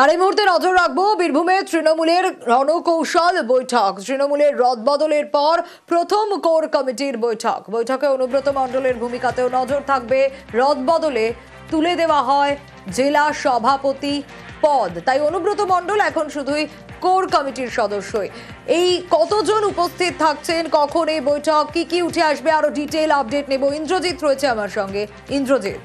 আর এই মুহূর্তে নজর রাখবো বীরভূমে তৃণমূলের রণকৌশল বৈঠক। তৃণমূলের রদবদলের পর প্রথম কোর কমিটির বৈঠকে অনুব্রত মণ্ডলের ভূমিকাতেও নজর থাকবে। রদবদলে তুলে দেওয়া হয় জেলা সভাপতি পদ, তাই অনুব্রত মণ্ডল এখন শুধুই কোর কমিটির সদস্যই। এই কতজন উপস্থিত থাকছেন, কখন এই বৈঠক, কি উঠে আসবে, আরো ডিটেইল আপডেট নেব। ইন্দ্রজিৎ রয়েছে আমার সঙ্গে। ইন্দ্রজিৎ,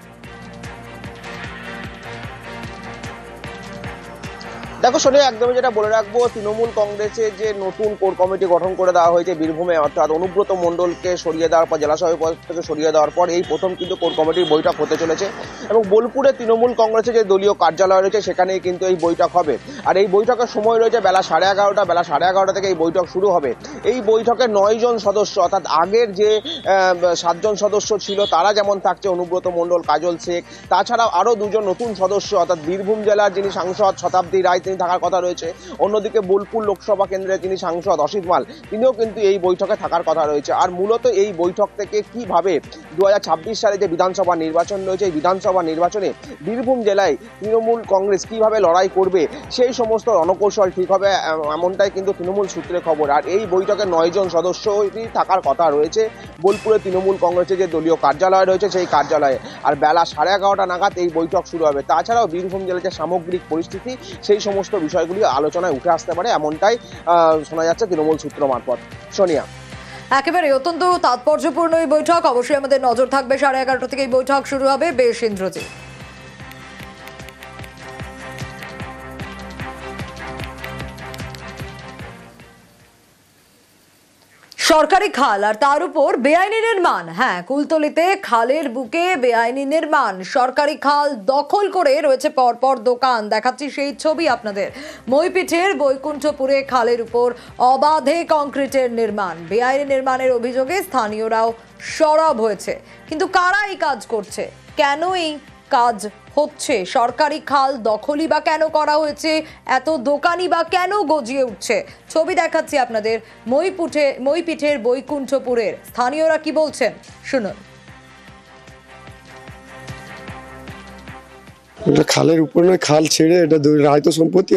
দেখো সোনিয়া, একদমই যেটা বলে রাখবো, তৃণমূল কংগ্রেসের যে নতুন কোর কমিটি গঠন করে দেওয়া হয়েছে বীরভূমে, অর্থাৎ অনুব্রত মণ্ডলকে সরিয়ে দেওয়ার পর, জেলা সভাপতি পদ থেকে সরিয়ে দেওয়ার পর এই প্রথম কিন্তু কোর কমিটির বৈঠক হতে চলেছে। এবং বোলপুরে তৃণমূল কংগ্রেসের যে দলীয় কার্যালয় রয়েছে সেখানেই কিন্তু এই বৈঠক হবে। আর এই বৈঠকের সময় রয়েছে বেলা 11:30। বেলা 11:30 থেকে এই বৈঠক শুরু হবে। এই বৈঠকে 9 জন সদস্য, অর্থাৎ আগের যে 7 জন সদস্য ছিল তারা যেমন থাকছে, অনুব্রত মণ্ডল, কাজল শেখ, তাছাড়াও আরও 2 জন নতুন সদস্য, অর্থাৎ বীরভূম জেলার যিনি সাংসদ শতাব্দী রায় তিনি থাকার কথা রয়েছে। অন্যদিকে বোলপুর লোকসভা কেন্দ্রের যিনি সাংসদ অসিত মাল, তিনিও কিন্তু এই বৈঠকে থাকার কথা রয়েছে। আর মূলত এই বৈঠক থেকে কিভাবে 2026 সালে যে বিধানসভা নির্বাচন রয়েছে, এই বিধানসভা নির্বাচনে বীরভূম জেলায় তৃণমূল কংগ্রেস কিভাবে লড়াই করবে সেই সমস্ত রণকৌশল ঠিক হবে, এমনটাই কিন্তু তৃণমূল সূত্রে খবর। আর এই বৈঠকে 9 জন সদস্যই থাকার কথা রয়েছে বোলপুরে তৃণমূল কংগ্রেসের যে দলীয় কার্যালয় রয়েছে সেই কার্যালয়ে। আর বেলা 11:30 নাগাদ এই বৈঠক শুরু হবে। তাছাড়াও বীরভূম জেলার যে সামগ্রিক পরিস্থিতি সেই সমস্ত বিষয়গুলি আলোচনায় উঠে আসতে পারে, এমনটাই শোনা যাচ্ছে তৃণমূল সূত্র মারফত। সোনিয়া, একেবারে অত্যন্ত তাৎপর্যপূর্ণ এই বৈঠক, অবশ্যই আমাদের নজর থাকবে। 11:30 থেকে এই বৈঠক শুরু হবে। বেশ ইন্দ্রজিৎ। সরকারি খাল আর তার উপর বেআইনি নির্মাণ। হ্যাঁ, কুলতলিতে খালের বুকে বেআইনি নির্মাণ। সরকারি খাল দখল করে রয়েছে পরপর দোকান। দেখাচ্ছি সেই ছবি আপনাদের। মইপিঠের বৈকুণ্ঠপুরে খালের উপর অবাধে কংক্রিটের নির্মাণ। বেআইনি নির্মাণের অভিযোগে স্থানীয়রাও সরব হয়েছে। কিন্তু কারা এই কাজ করছে, কেন এই কাজ হচ্ছে, সরকারি খাল দখলই বা কেন করা হয়েছে, এত দোকানি বা কেন গজিয়ে উঠছে, ছবি দেখাচ্ছি আপনাদের। মইপিঠের বৈকুণ্ঠপুরের স্থানীয়রা কি বলছেন শুনুন। খালের উপর নয়, খাল ছেড়ে এটা রায়ত সম্পত্তি,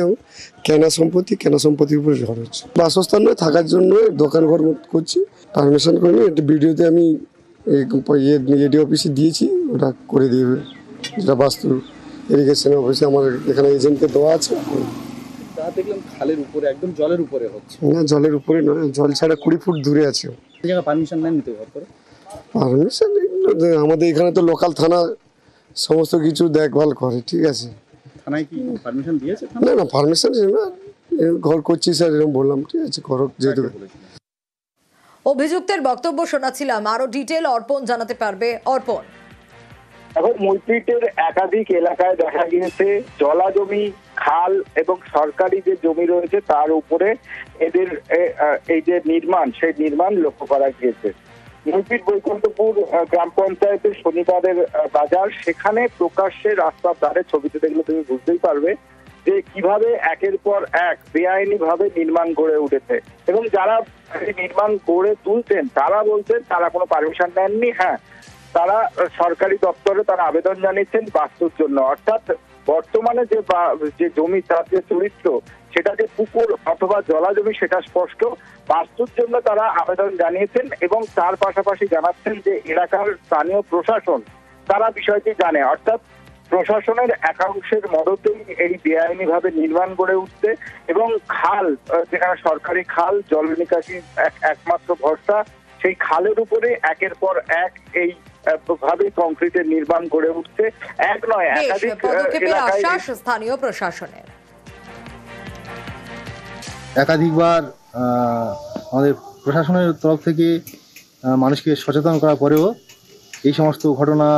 কেনা সম্পত্তির উপরে ঝড় হচ্ছে। বাসস্থান নয়, থাকার জন্য দোকান ঘর করছি। পারমিশন করিনি, এটা ভিডিওতে আমি এডি অফিসে দিয়েছি, ওটা করে দিয়ে, যেটা বাস্তু ইরিগেশন অফিসে আমার এখানে এজেন্টকে দেওয়া আছে। দেখলাম খালের উপরে, একদম জলের উপরে হচ্ছে। না, জলের উপরে নয়, জল ছাড়া 20 ফুট দূরে আছে। পারমিশন নেন নিতে ঘর করে? পারমিশন আমাদের এখানে তো লোকাল থানা সমস্ত কিছু দেখভাল করে, ঠিক আছে। থানায় কি পারমিশন দিয়েছে? না, পারমিশন না, ঘর করছি স্যার এরকম বললাম, ঠিক আছে করো যেহেতু। অভিযুক্তের বক্তব্য শোনাচ্ছিলাম, আরো ডিটেল অর্পণ জানাতে পারবে। অর্পণ, এখন মইপিঠের একাধিক এলাকায় দেখা গিয়েছে জলা জমি, খাল এবং সরকারি যে জমি রয়েছে তার উপরে এদের এই যে নির্মাণ, সেই নির্মাণ লক্ষ্য করা গিয়েছে। মইপিঠ বৈকুণ্ঠপুর গ্রাম পঞ্চায়েতের শনিবারের বাজার, সেখানে প্রকাশ্যে রাস্তার ধারে, ছবিতে দেখলে তুমি বুঝতেই পারবে যে কিভাবে একের পর এক বেআইনি ভাবে নির্মাণ গড়ে উঠেছে। এবং যারা নির্মাণ গড়ে তুলছেন তারা বলছেন তারা কোনো পারমিশন নেননি। হ্যাঁ, তারা সরকারি দপ্তরে তারা আবেদন জানিয়েছেন বাস্তুর জন্য, অর্থাৎ বর্তমানে যে জমি, তার যে চরিত্র, সেটা যে পুকুর অথবা জলা জমি সেটা স্পষ্ট। বাস্তুর জন্য তারা আবেদন জানিয়েছেন এবং তার পাশাপাশি জানাচ্ছেন যে এলাকার স্থানীয় প্রশাসন তারা বিষয়টি জানে, অর্থাৎ প্রশাসনের একাংশের মদতেই এই বেআইনি ভাবে নির্মাণ গড়ে উঠছে। এবং খাল, যেখানে সরকারি খাল, জল নিকাশি একমাত্র ভরসা, সেই খালের উপরে একের পর এক এই ভাবে কংক্রিটের নির্মাণ গড়ে উঠছে। এক নয়, একাধিক এলাকায় স্থানীয় প্রশাসনের একাধিকবার আমাদের প্রশাসনের তরফ থেকে মানুষকে সচেতন করার পরেও এই সমস্ত ঘটনা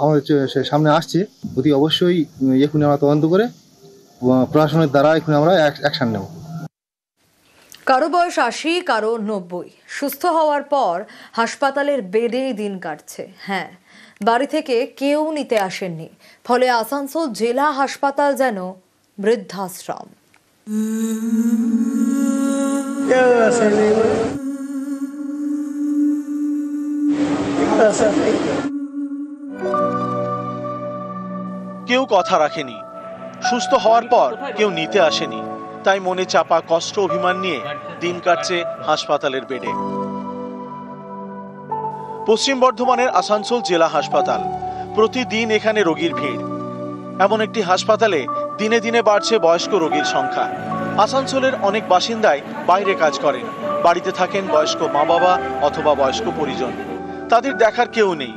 আমাদের সামনে আসছে। অতি অবশ্যই এখনই আমরা তদন্ত করে প্রশাসনের দ্বারা এখন আমরা অ্যাকশন নেব। কারো বয়স 80, কারো 90। সুস্থ হওয়ার পর হাসপাতালের বেডেই দিন কাটছে। হ্যাঁ, বাড়ি থেকে কেউ নিতে আসেননি, ফলে আসানসোল জেলা হাসপাতাল যেন বৃদ্ধাশ্রম। কেউ কথা রাখেনি, সুস্থ হওয়ার পর কেউ নিতে আসেনি, তাই মনে চাপা কষ্ট অভিমান নিয়ে দিন কাটছে হাসপাতালের বেডে। পশ্চিম বর্ধমানের আসানসোল জেলা হাসপাতাল, প্রতিদিন এখানে রোগীর ভিড়। এমন একটি হাসপাতালে দিনে দিনে বাড়ছে বয়স্ক রোগীর সংখ্যা। আসানসোলের অনেক বাসিন্দাই বাইরে কাজ করেন, বাড়িতে থাকেন বয়স্ক মা বাবা অথবা বয়স্ক পরিজন। তাদের দেখার কেউ নেই।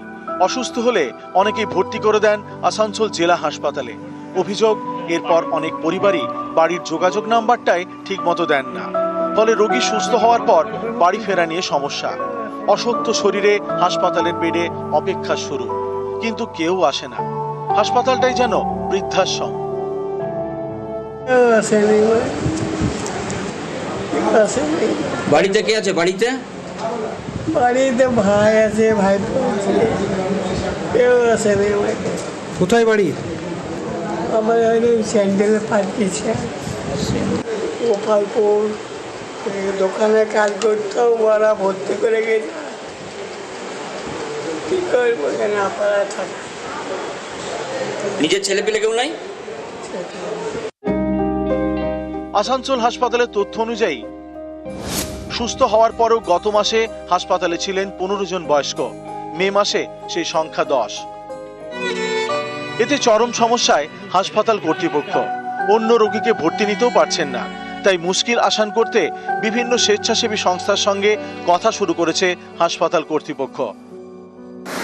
অসুস্থ হলে অনেকেই ভর্তি করে দেন আসানসোল জেলা হাসপাতালে। অভিযোগ, এরপর অনেক পরিবারই বাড়ির যোগাযোগ নাম্বারটাই ঠিক মতো দেন না, ফলে রোগী সুস্থ হওয়ার পর বাড়ি ফেরা নিয়ে সমস্যা। অসুস্থ শরীরে হাসপাতালের বেডে অপেক্ষা শুরু, কিন্তু কেউ আসে না। হাসপাতালটাই যেন বৃদ্ধাশ্রম। বাড়িতে কে আছে? বাড়িতে ভাই আছে, ভাই কেউ আসে নেই। কোথায় বাড়ি? আমার স্যান্ডেল পাঠিয়েছে গোপালপুর, দোকানে কাজ করতাম, ওরা ভর্তি করে গেছে। কি করবো, এখানে আপনারা থাকে। নিজের ছেলে পেলে কেউ নাই? আসানসোল হাসপাতালের তথ্য অনুযায়ী সুস্থ হওয়ার পরও গত মাসে হাসপাতালে ছিলেন 15 জন বয়স্ক। মে মাসে সেই সংখ্যা 10। এতে চরম সমস্যায় হাসপাতাল কর্তৃপক্ষ। অন্য রোগীকে ভর্তি নিতেও পারছেন না, তাই মুশকিল আসান করতে বিভিন্ন স্বেচ্ছাসেবী সংস্থার সঙ্গে কথা শুরু করেছে হাসপাতাল কর্তৃপক্ষ।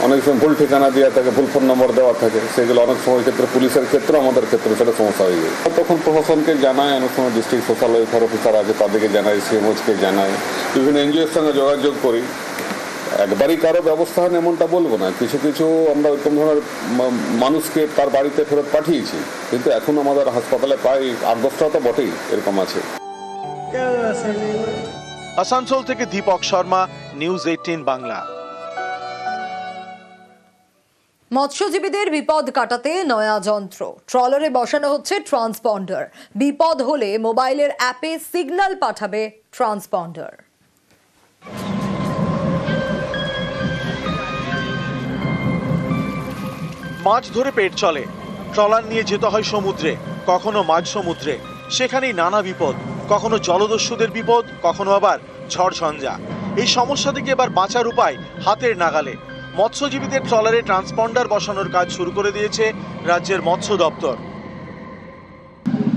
অনেক সময় ভুল ঠিকানা দেওয়া থাকে, ভুল ফোন নম্বর দেওয়া থাকে, সেগুলো অনেক সময় ক্ষেত্রে পুলিশের ক্ষেত্রে, আমাদের ক্ষেত্রে সেটা সমস্যা হয়ে যায়। তখন প্রশাসনকে জানায়, অনেক সময় ডিস্ট্রিক্ট সোশ্যাল ওয়েলফেয়ার অফিসার আছে তাদেরকে জানায়, সিএমওকে জানায়, বিভিন্ন এনজিওর সঙ্গে যোগাযোগ করি। একবারই কারো ব্যবস্থা হয় এমনটা বলবো না, কিছু কিছু আমরা ওইরকম ধরনের মানুষকে তার বাড়িতে ফেরত পাঠিয়েছি, কিন্তু এখন আমাদের হাসপাতালে প্রায় 8-10টা তো বটেই এরকম আছে। আসানসোল থেকে দীপক শর্মা, নিউজ 18 বাংলা। মৎস্যজীবীদের বিপদ কাটাতে নয়া যন্ত্র, ট্রলারে বসানো হচ্ছে ট্রান্সপন্ডার। বিপদ হলে মোবাইলের অ্যাপে সিগন্যাল পাঠাবে ট্রান্সপন্ডার। মাছ ধরে পেট চলে, ট্রলার নিয়ে যেতে হয় সমুদ্রে, কখনো মাঝ সমুদ্রে। সেখানেই নানা বিপদ, কখনো জলদস্যুদের বিপদ, কখনো আবার ঝড়ঝঞ্ঝা। এই সমস্যা থেকে এবার বাঁচার উপায় হাতের নাগালে। মৎস্যজীবীদের ট্রলারে ট্রান্সপন্ডার বসানোর কাজ শুরু করে দিয়েছে রাজ্যের মৎস্য দপ্তর।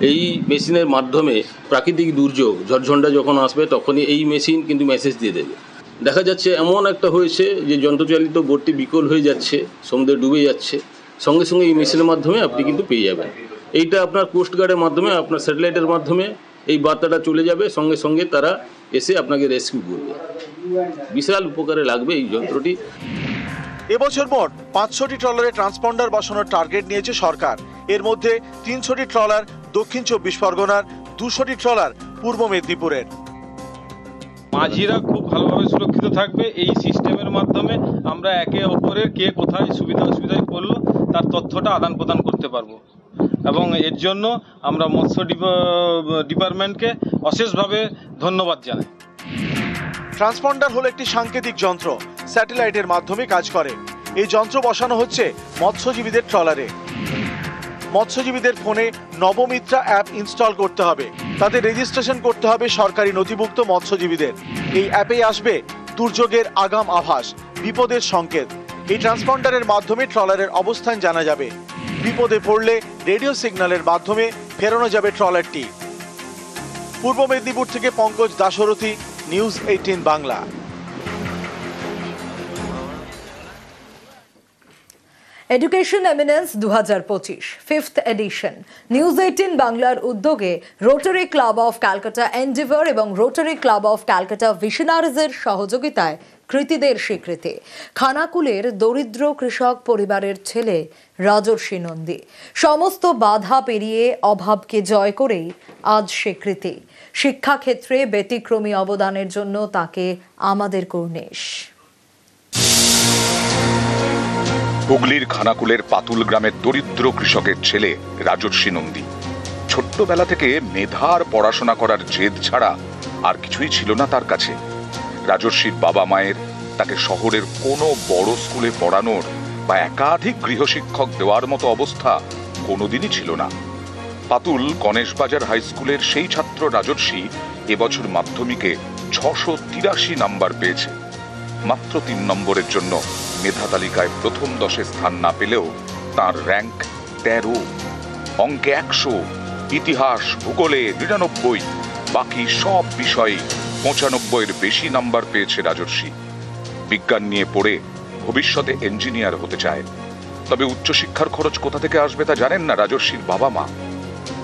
এই মেশিনের মাধ্যমে প্রাকৃতিক দুর্যোগ ঝড়ঝন্ডা যখন আসবে তখনই এই মেশিন কিন্তু মেসেজ দিয়ে দেবে। দেখা যাচ্ছে এমন একটা হয়েছে যে যন্ত্রচালিত বোটটি বিকল হয়ে যাচ্ছে, সমুদ্রে ডুবে যাচ্ছে, সঙ্গে সঙ্গে এই মেশিনের মাধ্যমে আপনি কিন্তু পেয়ে যাবেন। এইটা আপনার কোস্টগার্ডের মাধ্যমে, আপনার স্যাটেলাইটের মাধ্যমে এই বার্তাটা চলে যাবে, সঙ্গে সঙ্গে তারা এসে আপনাকে রেস্কিউ করবে। বিশাল উপকারে লাগবে এই যন্ত্রটি। এবছর মোট 500টি ট্রলারে ট্রান্সপন্ডার বসানোর টার্গেট নিয়েছে সরকার। এর মধ্যে 300টি ট্রলার দক্ষিণ 24 পরগনার, 200টি ট্রলার পূর্ব মেদিনীপুরের। মাঝিরা খুব ভালোভাবে সুরক্ষিত থাকবে। এই সিস্টেমের মাধ্যমে আমরা একে অপরের কে কোথায় সুবিধা অসুবিধায় পড়লো তার তথ্যটা আদান প্রদান করতে পারবো, এবং এর জন্য আমরা মৎস্য ডিপার্টমেন্টকে অশেষভাবে ধন্যবাদ জানাই। ট্রান্সপন্ডার হলো একটি সাংকেতিক যন্ত্র, স্যাটেলাইটের মাধ্যমে কাজ করে। এই যন্ত্র বসানো হচ্ছে মৎস্যজীবীদের ট্রলারে। মৎস্যজীবীদের ফোনে নবমিত্রা অ্যাপ ইনস্টল করতে হবে, তাদের রেজিস্ট্রেশন করতে হবে সরকারি নথিভুক্ত মৎস্যজীবীদের। এই অ্যাপেই আসবে দুর্যোগের আগাম আভাস, বিপদের সংকেত। এই ট্রান্সপন্ডারের মাধ্যমে ট্রলারের অবস্থান জানা যাবে। বিপদে পড়লে রেডিও সিগন্যালের মাধ্যমে ফেরানো যাবে ট্রলারটি। পূর্ব মেদিনীপুর থেকে Pankaj Dasharathi, news 18 Bangla. Education eminence 2025 5th edition news 18 বাংলার উদ্যোগে rotary club of Calcutta endeavour এবং রোটারি ক্লাব অফ ক্যালকাটা ভিশনারিজের সহযোগিতায় কৃতীদের স্বীকৃতি। খানাকুলের দরিদ্র কৃষক পরিবারের ছেলে রাজর্ষি নন্দী সমস্ত বাধা পেরিয়ে অভাবকে জয় করেই আজ স্বীকৃতি। শিক্ষাক্ষেত্রে ব্যতিক্রমী অবদানের জন্য তাকে আমাদের কর্নিশ। হুগলির খানাকুলের পাতুল গ্রামের দরিদ্র কৃষকের ছেলে রাজর্ষি নন্দী ছোট্টবেলা থেকে মেধার পড়াশোনা করার জেদ ছাড়া আর কিছুই ছিল না তার কাছে। রাজর্ষির বাবা মায়ের তাকে শহরের কোনো বড় স্কুলে পড়ানোর বা একাধিক গৃহশিক্ষক দেওয়ার মতো অবস্থা কোনোদিনই ছিল না। পাতুল গণেশবাজার হাই স্কুলের সেই ছাত্র রাজর্ষি এবছর মাধ্যমিকে 683 নাম্বার পেয়েছে। মাত্র 3 নম্বরের জন্য মেধা তালিকায় প্রথম 10-এ স্থান না পেলেও তার র্যাঙ্ক 13। অঙ্কে 100, ইতিহাস ভূগোলে 99, বাকি সব বিষয়ে 95-এর বেশি নাম্বার পেয়েছে রাজর্ষি। বিজ্ঞান নিয়ে পড়ে ভবিষ্যতে ইঞ্জিনিয়ার হতে চায়। তবে উচ্চশিক্ষার খরচ কোথা থেকে আসবে তা জানেন না রাজর্ষির বাবা মা।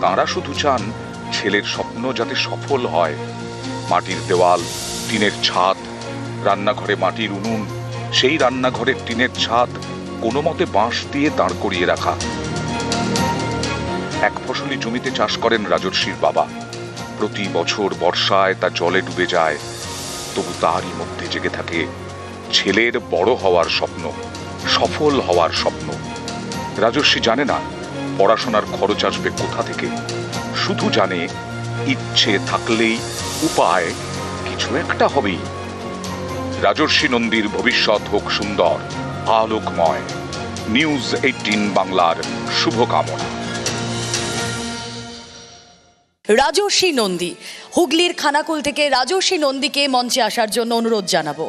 তাঁরা শুধু চান ছেলের স্বপ্ন যাতে সফল হয়। মাটির দেওয়াল, টিনের ছাদ, রান্নাঘরে মাটির উনুন, সেই রান্নাঘরের টিনের ছাদ কোনো মতে বাঁশ দিয়ে দাঁড় করিয়ে রাখা। এক ফসলি জমিতে চাষ করেন রাজর্ষির বাবা। প্রতি বছর বর্ষায় তা জলে ডুবে যায়, তবু তারই মধ্যে জেগে থাকে ছেলের বড় হওয়ার স্বপ্ন, সফল হওয়ার স্বপ্ন। রাজর্ষি জানে না পড়াশোনার খরচ আসবে কোথা থেকে, শুধু জানে ইচ্ছে থাকলেই উপায় কিছু একটা হবেই। রাজর্ষি নন্দীর ভবিষ্যৎ হোক সুন্দর, আলোকময়। নিউজ 18 বাংলার শুভকামনা। রাজর্ষি নন্দী, হুগলির খানাকুল থেকে রাজর্ষি নন্দীকে মঞ্চে আসার জন্য অনুরোধ জানাবো।